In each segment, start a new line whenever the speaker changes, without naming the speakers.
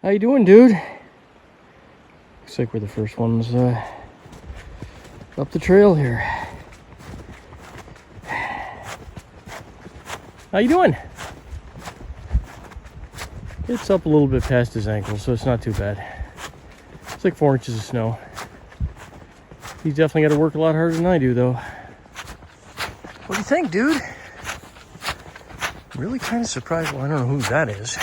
How you doing, dude? Looks like we're the first ones up the trail here. How you doing? It's up a little bit past his ankles, so it's not too bad. It's like 4 inches of snow. He's definitely got to work a lot harder than I do, though. What do you think, dude? Really kind of surprised. Well, I don't know who that is.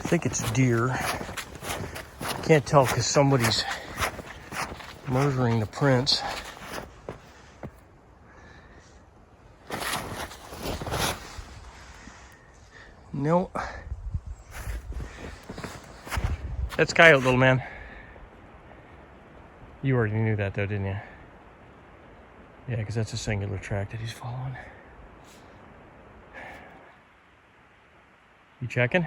I think it's deer. Can't tell because somebody's murdering the prints. No. That's coyote, little man. You already knew that, though, didn't you? Yeah, because that's a singular track that he's following. You checking?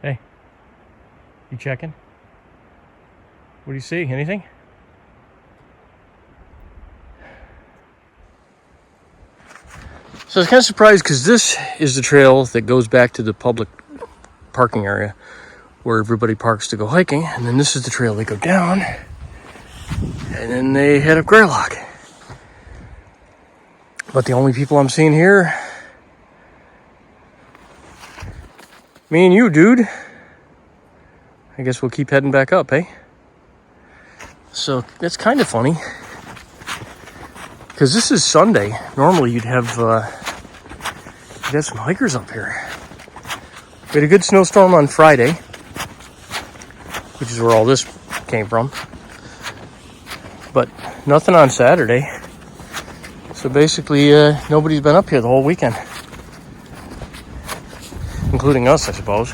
Hey. You checking? What do you see? Anything? So I was kind of surprised because this is the trail that goes back to the public parking area where everybody parks to go hiking. And then this is the trail they go down. And then they head up Greylock. But the only people I'm seeing here, me and you, dude. I guess we'll keep heading back up, eh? So that's kind of funny. Because this is Sunday. Normally you'd have some hikers up here. We had a good snowstorm on Friday, which is where all this came from. But nothing on Saturday. So basically, nobody's been up here the whole weekend. Including us, I suppose.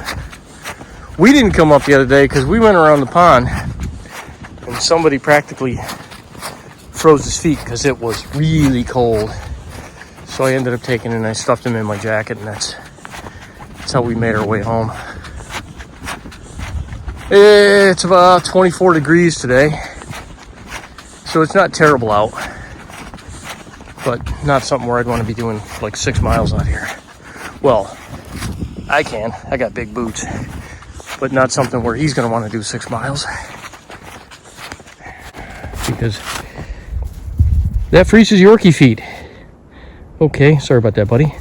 We didn't come up the other day because we went around the pond and somebody practically froze his feet because it was really cold. So I ended up taking it and I stuffed him in my jacket, and that's how we made our way home. It's about 24 degrees today. So it's not terrible out, but not something where I'd want to be doing like 6 miles out here. Well, I can. I got big boots, but not something where he's going to want to do 6 miles. Because that freezes Yorkie feet. Okay, sorry about that, buddy.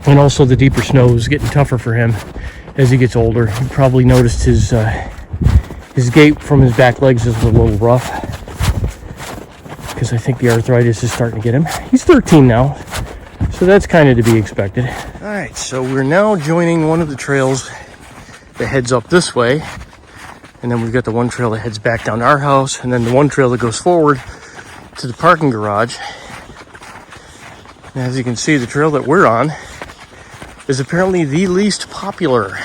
And also the deeper snow is getting tougher for him as he gets older. You probably noticed his gait from his back legs is a little rough. Because I think the arthritis is starting to get him. He's 13 now, so that's kind of to be expected. All right, so we're now joining one of the trails that heads up this way. And then we've got the one trail that heads back down to our house. And then the one trail that goes forward to the parking garage. And as you can see, the trail that we're on is apparently the least popular.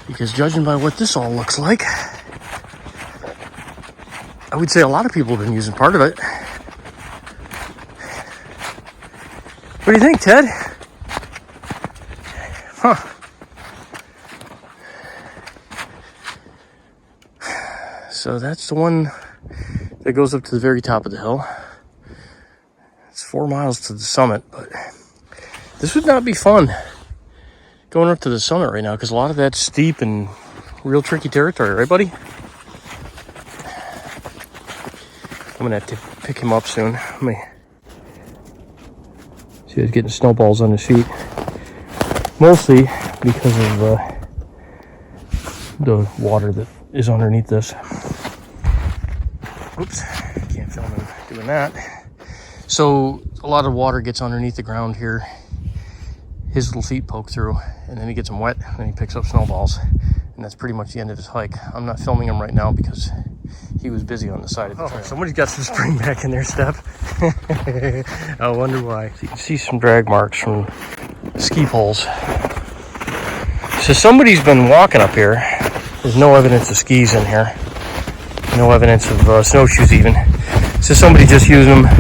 Because judging by what this all looks like, I would say a lot of people have been using part of it. What do you think, Ted? Huh. So that's the one that goes up to the very top of the hill. It's 4 miles to the summit, but this would not be fun going up to the summit right now because a lot of that's steep and real tricky territory, right, buddy? I'm gonna have to pick him up soon. Let me see, he's getting snowballs on his feet, mostly because of the water that is underneath this. Oops, can't film him doing that. So a lot of water gets underneath the ground here. His little feet poke through, and then he gets them wet, and then he picks up snowballs, and that's pretty much the end of his hike. I'm not filming him right now because he was busy on the side of the trail. Somebody's got some spring back in their step. I wonder why. So you can see some drag marks from ski poles. So somebody's been walking up here. There's no evidence of skis in here. No evidence of snowshoes even. So somebody just using them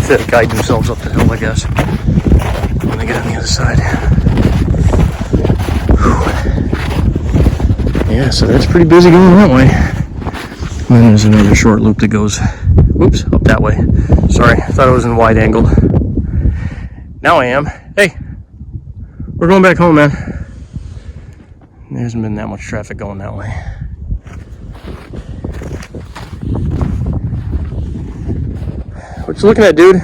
to guide themselves up the hill, I guess, when they get on the other side. Whew. Yeah, so that's pretty busy going that way. And then there's another short loop that goes Oops, up that way. Sorry, I thought I was in wide angle. Now I am. Hey, we're going back home, man. There hasn't been that much traffic going that way. What you looking at, dude?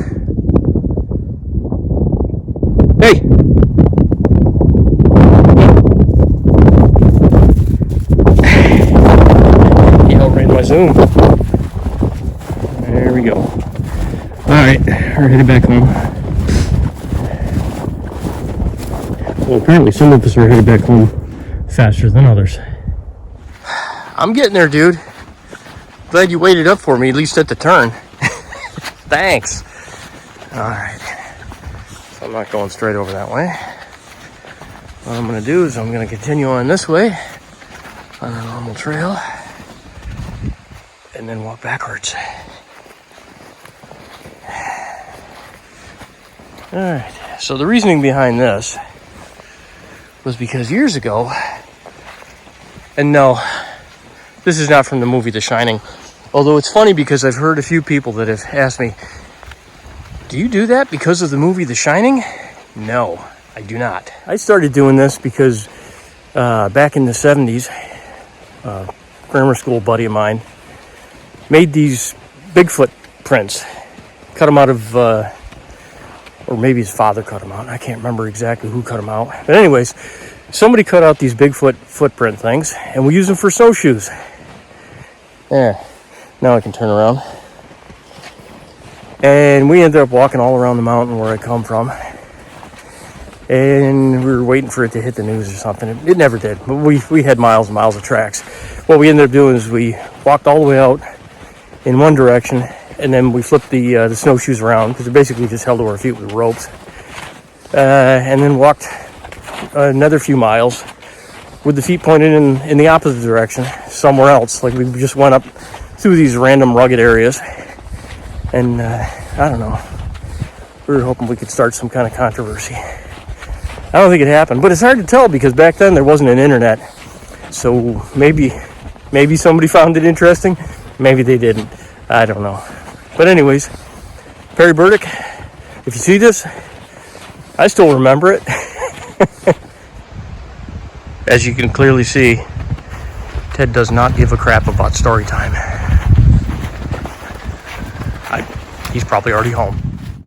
Hey! He outran my zoom. There we go. Alright, we're headed back home. Well, apparently some of us are headed back home faster than others. I'm getting there, dude. Glad you waited up for me, at least at the turn. Thanks. Alright. So I'm not going straight over that way. What I'm going to do is I'm going to continue on this way, on a normal trail, and then walk backwards. Alright. So the reasoning behind this was because years ago, and no, this is not from the movie The Shining, although it's funny because I've heard a few people that have asked me, do you do that because of the movie The Shining? No, I do not. I started doing this because back in the 70s, a grammar school buddy of mine made these Bigfoot prints, cut them out of, or maybe his father cut them out. I can't remember exactly who cut them out. But anyways, somebody cut out these Bigfoot footprint things, and we use them for snowshoes. Yeah, now I can turn around. And we ended up walking all around the mountain where I come from. And we were waiting for it to hit the news or something. It never did, but we had miles and miles of tracks. What we ended up doing is we walked all the way out in one direction, and then we flipped the snowshoes around, because they're basically just held to our feet with ropes. And then walked another few miles with the feet pointed in the opposite direction, somewhere else. Like we just went up through these random rugged areas. And I don't know, we were hoping we could start some kind of controversy. I don't think it happened, but it's hard to tell because back then there wasn't an internet. So maybe somebody found it interesting, maybe they didn't. I don't know. But anyways, Perry Burdick, if you see this, I still remember it. As you can clearly see, Ted does not give a crap about story time. He's probably already home.